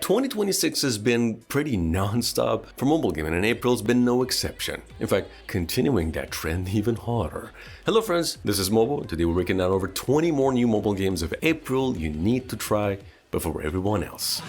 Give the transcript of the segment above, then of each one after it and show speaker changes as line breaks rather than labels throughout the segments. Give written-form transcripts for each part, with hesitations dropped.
2026 has been pretty non-stop for mobile gaming, and April's been no exception. In fact, continuing that trend even harder. Hello friends, this is Mobile. Today we're breaking down over 20 more new mobile games of April you need to try before everyone else.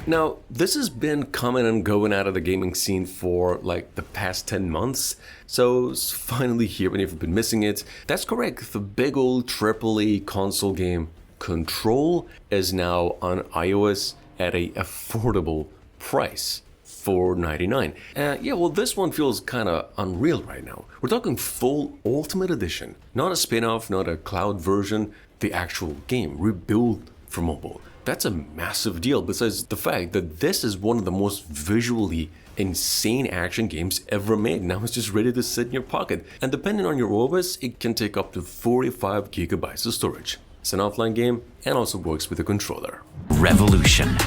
Now, this has been coming and going out of the gaming scene for like the past 10 months, so it's finally here, and if you've been missing it, that's correct. The big old AAA console game Control is now on iOS at a affordable price, $4.99. Yeah, well, this one feels kind of unreal right now. We're talking full Ultimate Edition, not a spin-off, not a cloud version, the actual game, rebuilt for mobile. That's a massive deal, besides the fact that this is one of the most visually insane action games ever made. Now it's just ready to sit in your pocket, and depending on your OS, it can take up to 45 gigabytes of storage. It's an offline game and also works with a controller.
Revolution.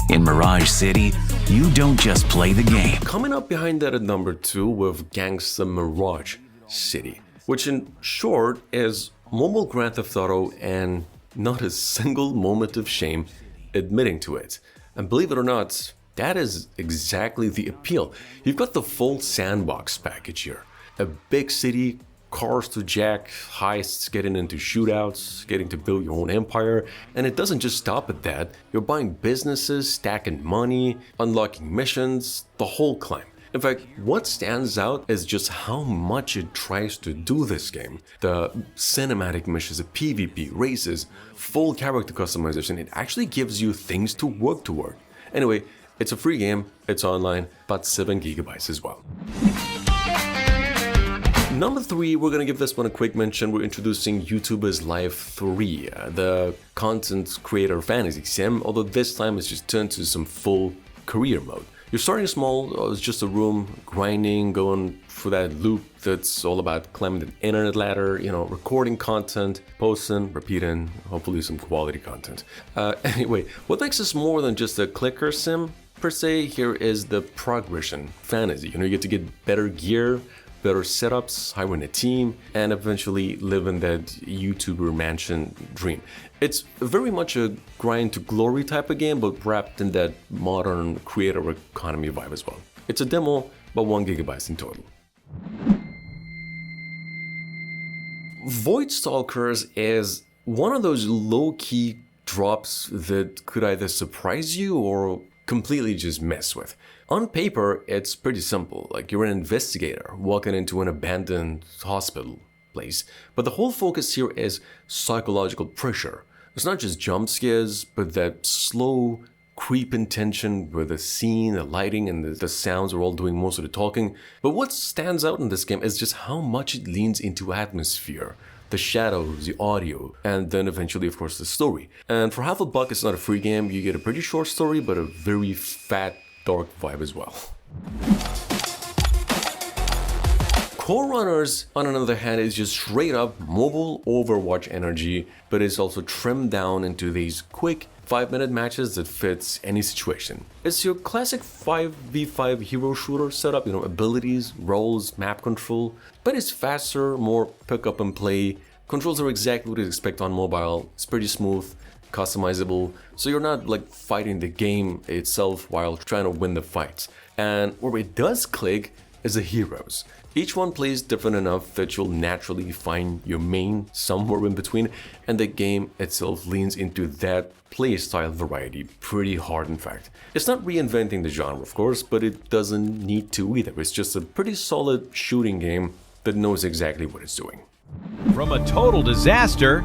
In Mirage City, you don't just play the game.
Coming up behind that at number 2 with Gangsta Mirage City, which in short is mobile Grand Theft Auto and not a single moment of shame admitting to it. And believe it or not, that is exactly the appeal. You've got the full Sandbox package here. A big city, cars to jack, heists, getting into shootouts, getting to build your own empire, and it doesn't just stop at that. You're buying businesses, stacking money, unlocking missions, the whole climb. In fact, what stands out is just how much it tries to do this game. The cinematic missions, the PvP, races, full character customization, it actually gives you things to work toward. Anyway, it's a free game, it's online, about 7 gigabytes as well. Number 3, we're gonna give this one a quick mention. We're introducing YouTubers Live 3, the content creator fantasy sim, although this time it's just turned to some full career mode. You're starting small, it's just a room, grinding, going for that loop that's all about climbing the internet ladder, recording content, posting, repeating, hopefully some quality content. Anyway, what makes this more than just a clicker sim, per se, here is the progression fantasy. You get to get better gear, better setups, hire in a team, and eventually live in that YouTuber mansion dream. It's very much a grind to glory type of game, but wrapped in that modern creator economy vibe as well. It's a demo, but 1 gigabyte in total. Void Stalkers is one of those low-key drops that could either surprise you or completely just mess with. On paper, it's pretty simple, like you're an investigator walking into an abandoned hospital place, but the whole focus here is psychological pressure. It's not just jump scares, but that slow, creeping tension where the scene, the lighting, and the sounds are all doing most of the talking. But what stands out in this game is just how much it leans into atmosphere, the shadows, the audio, and then eventually, of course, the story. And for half a buck, it's not a free game. You get a pretty short story, but a very fat, dark vibe as well. Core Runners, on another hand, is just straight up mobile Overwatch energy, but it's also trimmed down into these quick 5-minute matches that fits any situation. It's your classic 5v5 hero shooter setup, abilities, roles, map control, but it's faster, more pick up and play. Controls are exactly what you'd expect on mobile. It's pretty smooth, customizable, so you're not like fighting the game itself while trying to win the fights. And where it does click is the heroes. Each one plays different enough that you'll naturally find your main somewhere in between, and the game itself leans into that playstyle variety pretty hard, in fact. It's not reinventing the genre, of course, but it doesn't need to either. It's just a pretty solid shooting game that knows exactly what it's doing.
From a total disaster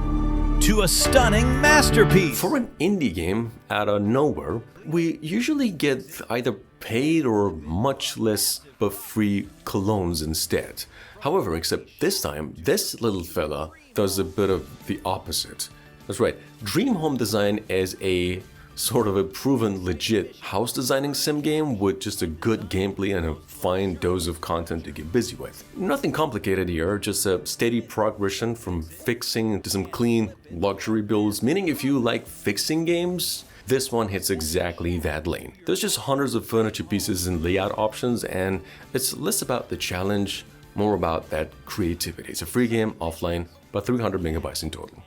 to a stunning masterpiece.
For an indie game out of nowhere, we usually get either paid or much less but free colognes instead. However, except this time, this little fella does a bit of the opposite. That's right, Dream Home Design is a sort of a proven legit house designing sim game with just a good gameplay and a fine dose of content to get busy with. Nothing complicated here, just a steady progression from fixing to some clean luxury builds, meaning if you like fixing games, this one hits exactly that lane. There's just hundreds of furniture pieces and layout options, and it's less about the challenge, more about that creativity. It's a free game, offline, but 300 megabytes in total.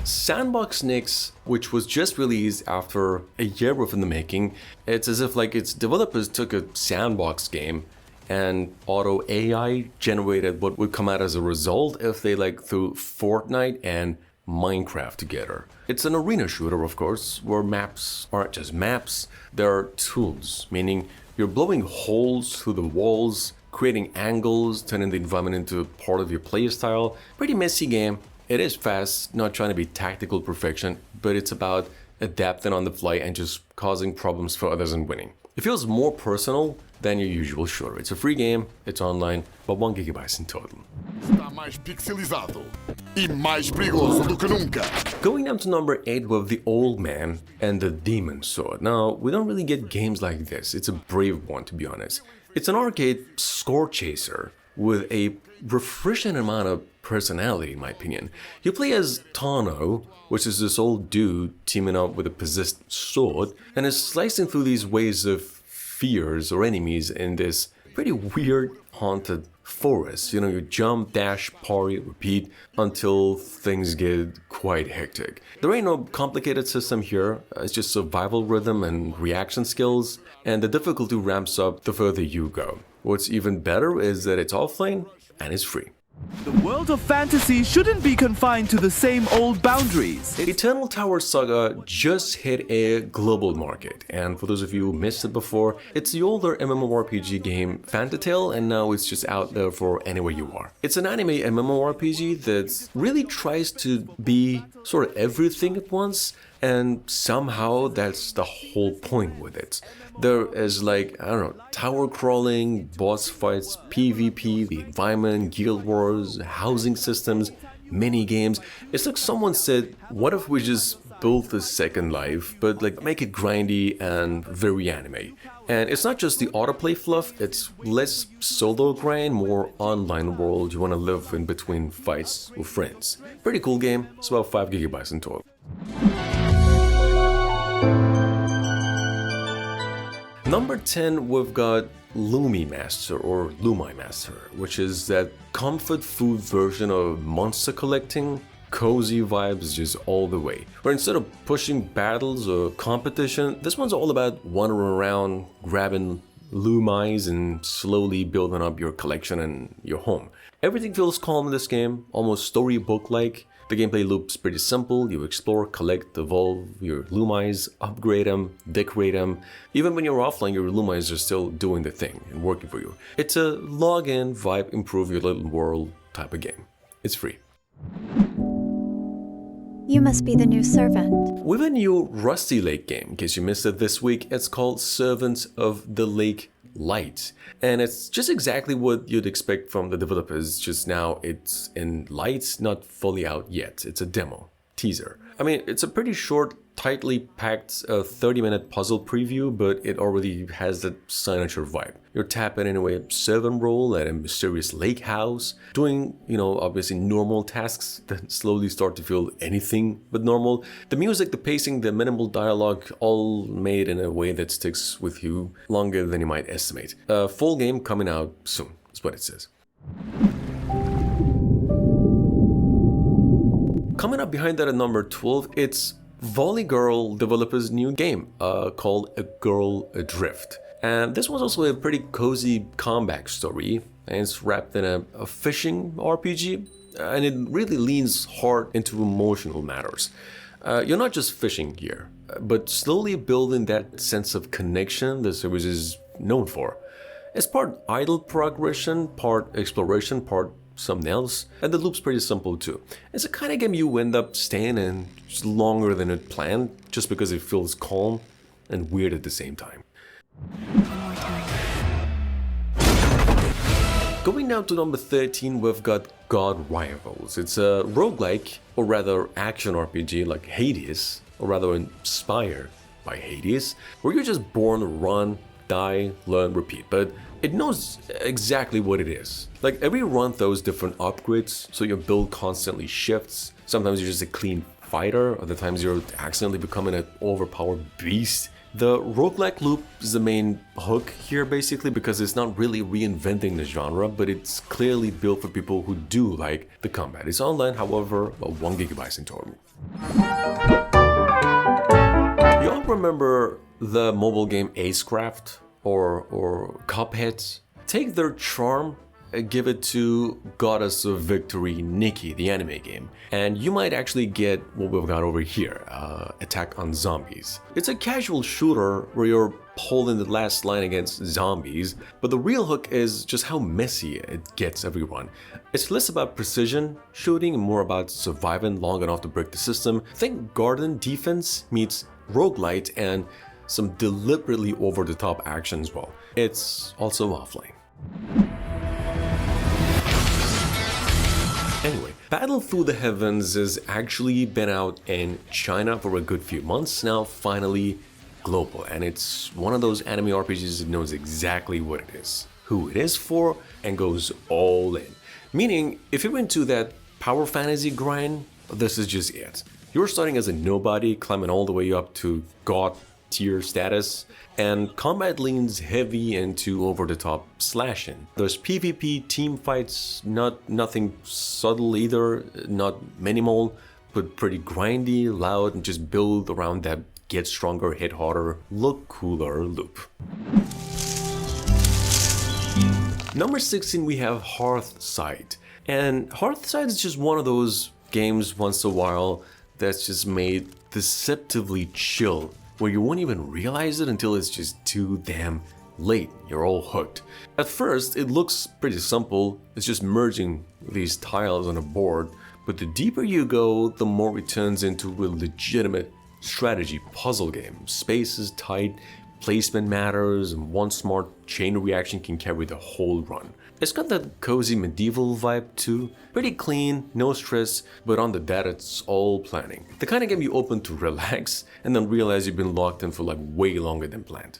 Sandbox Next, which was just released after a year within the making, it's as if like its developers took a sandbox game and auto AI generated what would come out as a result if they like threw Fortnite and Minecraft together. It's an arena shooter, of course, where maps aren't just maps, they're tools, meaning you're blowing holes through the walls, creating angles, turning the environment into part of your playstyle. Pretty messy game. It is fast, not trying to be tactical perfection, but it's about adapting on the fly and just causing problems for others and winning. It feels more personal than your usual shooter. It's a free game, it's online, but 1 GB in total.
Está mais pixelizado e mais perigoso do que nunca.
Going down to number 8 with The Old Man and the Demon Sword. Now, we don't really get games like this. It's a brave one, to be honest. It's an arcade score chaser with a refreshing amount of personality, in my opinion. You play as Tano, which is this old dude teaming up with a possessed sword, and is slicing through these waves of fears or enemies in this pretty weird, haunted forest. You know, you jump, dash, parry, repeat until things get quite hectic. There ain't no complicated system here, it's just survival rhythm and reaction skills, and the difficulty ramps up the further you go. What's even better is that it's offline and it's free.
The world of fantasy shouldn't be confined to the same old boundaries.
Eternal Tower Saga just hit a global market, and for those of you who missed it before, it's the older MMORPG game Fantatale, and now it's just out there for anywhere you are. It's an anime MMORPG that really tries to be sort of everything at once, and somehow that's the whole point with it. There is like, I don't know, tower crawling, boss fights, PvP, the environment, guild wars, housing systems, mini games. It's like someone said, what if we just built a second life, but like make it grindy and very anime? And it's not just the autoplay fluff, it's less solo grind, more online world you want to live in between fights with friends. Pretty cool game, it's about 5 GB in total. Number 10, we've got Lumi Master or Lumai Master, which is that comfort food version of monster collecting. Cozy vibes just all the way. Where instead of pushing battles or competition, this one's all about wandering around, grabbing Lumais and slowly building up your collection and your home. Everything feels calm in this game, almost storybook-like. The gameplay loop's pretty simple. You explore, collect, evolve your Lumais, upgrade them, decorate them. Even when you're offline, your Lumais are still doing the thing and working for you. It's a log-in, vibe, improve your little world type of game. It's free.
You must be the new servant.
With a new Rusty Lake game, in case you missed it this week, it's called Servants of the Lake Lite. And it's just exactly what you'd expect from the developers, just now it's in light, not fully out yet. It's a demo, teaser. I mean, it's a pretty short, tightly packed 30-minute puzzle preview, but it already has that signature vibe. You're tapping in a servant role at a mysterious lake house, doing, obviously normal tasks that slowly start to feel anything but normal. The music, the pacing, the minimal dialogue, all made in a way that sticks with you longer than you might estimate. Full game coming out soon, is what it says. Coming up behind that at number 12, it's Volley Girl developers' new game called A Girl Adrift. And this was also a pretty cozy comeback story, and it's wrapped in a fishing RPG, and it really leans hard into emotional matters. You're not just fishing here, but slowly building that sense of connection the series is known for. It's part idle progression, part exploration, part something else, and the loop's pretty simple too. It's a kind of game you end up staying in just longer than it planned, just because it feels calm and weird at the same time. Going down to number 13, we've got God Rivals. It's a roguelike, or rather action RPG like Hades, or rather inspired by Hades, where you're just born to run, die, learn, repeat, but it knows exactly what it is. Like every run throws different upgrades, so your build constantly shifts. Sometimes you're just a clean fighter, other times you're accidentally becoming an overpowered beast. The roguelike loop is the main hook here basically because it's not really reinventing the genre, but it's clearly built for people who do like the combat. It's online, however, about 1 GB in total. You all remember the mobile game Acecraft or Cuphead? Take their charm, give it to Goddess of Victory Nikki, the anime game, and you might actually get what we've got over here, Attack on Zombies. It's a casual shooter where you're holding the last line against zombies, but the real hook is just how messy it gets every run. It's less about precision shooting and more about surviving long enough to break the system. Think garden defense meets roguelite and some deliberately over-the-top action as well. It's also offline. Anyway, Battle Through the Heavens has actually been out in China for a good few months now, finally global, and it's one of those anime RPGs that knows exactly what it is, who it is for, and goes all in. Meaning, if you're into that power fantasy grind, this is just it. You're starting as a nobody, climbing all the way up to god tier status, and combat leans heavy into over-the-top slashing. There's PvP team fights, nothing subtle either, not minimal, but pretty grindy, loud, and just build around that get stronger, hit harder, look cooler loop. Number 16 we have Hearthside, and Hearthside is just one of those games once in a while that's just made deceptively chill, where you won't even realize it until it's just too damn late. You're all hooked. At first, it looks pretty simple. It's just merging these tiles on a board, but the deeper you go, the more it turns into a legitimate strategy puzzle game. Space is tight, placement matters, and one smart chain reaction can carry the whole run. It's got that cozy medieval vibe too. Pretty clean, no stress, but on the data it's all planning. The kind of game you open to relax and then realize you've been locked in for like way longer than planned.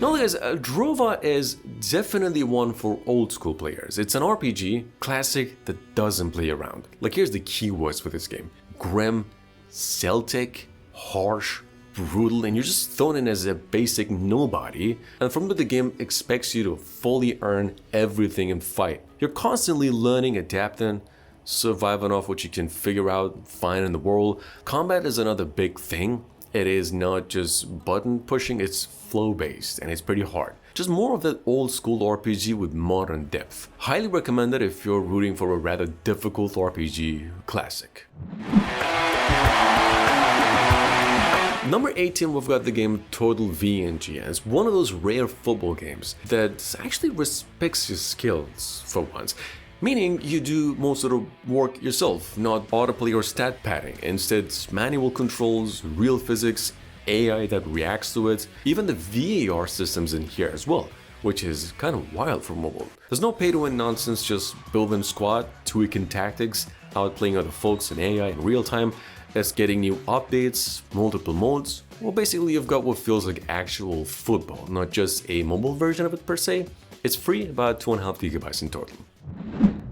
No, guys, Drova is definitely one for old school players. It's an RPG, classic, that doesn't play around. Like, here's the keywords for this game: grim, Celtic, harsh, brutal, and you're just thrown in as a basic nobody, and from what the game expects you to fully earn everything and fight. You're constantly learning, adapting, surviving off what you can figure out, find in the world. Combat is another big thing. It is not just button pushing, it's flow based, and it's pretty hard. Just more of that old school RPG with modern depth. Highly recommended if you're rooting for a rather difficult RPG classic. Number 18, we've got the game Total VNG. It's one of those rare football games that actually respects your skills for once. Meaning you do most of the work yourself, not autoplay or stat padding. Instead, it's manual controls, real physics, AI that reacts to it, even the VAR systems in here as well, which is kind of wild for mobile. There's no pay-to-win nonsense, just building squad, tweaking tactics, outplaying other folks in AI in real time. It's getting new updates, multiple modes. Well, basically you've got what feels like actual football, not just a mobile version of it per se. It's free, about 2.5 GB in total.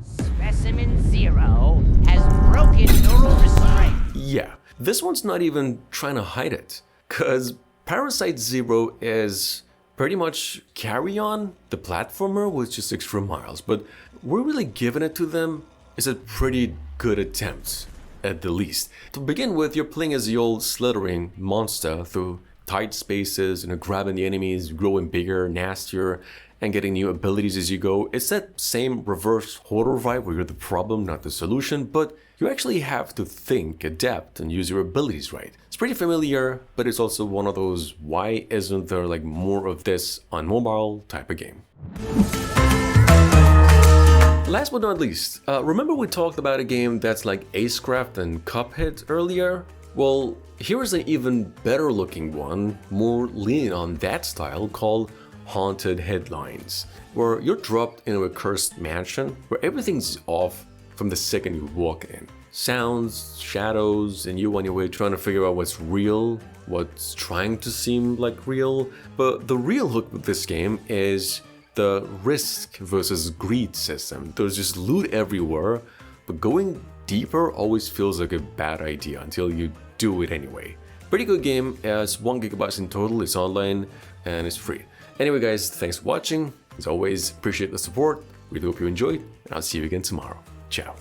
Specimen Zero has broken neural restraint.
Yeah, this one's not even trying to hide it, cause Parasite Zero is pretty much Carry On, the platformer with just extra miles, but we're really giving it to them. It's a pretty good attempt, at the least. To begin with, you're playing as the old slithering monster through tight spaces, grabbing the enemies, growing bigger, nastier, and getting new abilities as you go. It's that same reverse horror vibe where you're the problem, not the solution, but you actually have to think, adapt, and use your abilities right. It's pretty familiar, but it's also one of those why isn't there like more of this on mobile type of game. Last but not least, remember we talked about a game that's like Acecraft and Cuphead earlier? Well, here is an even better looking one, more leaning on that style, called Haunted Headlines, where you're dropped into a cursed mansion where everything's off from the second you walk in. Sounds, shadows, and you on your way trying to figure out what's real, what's trying to seem like real. But the real hook with this game is the risk versus greed system. There's just loot everywhere, but going deeper always feels like a bad idea until you do it anyway. Pretty good game, it's 1 GB in total, it's online, and it's free. Anyway guys, thanks for watching. As always, appreciate the support. Really hope you enjoyed, and I'll see you again tomorrow. Ciao.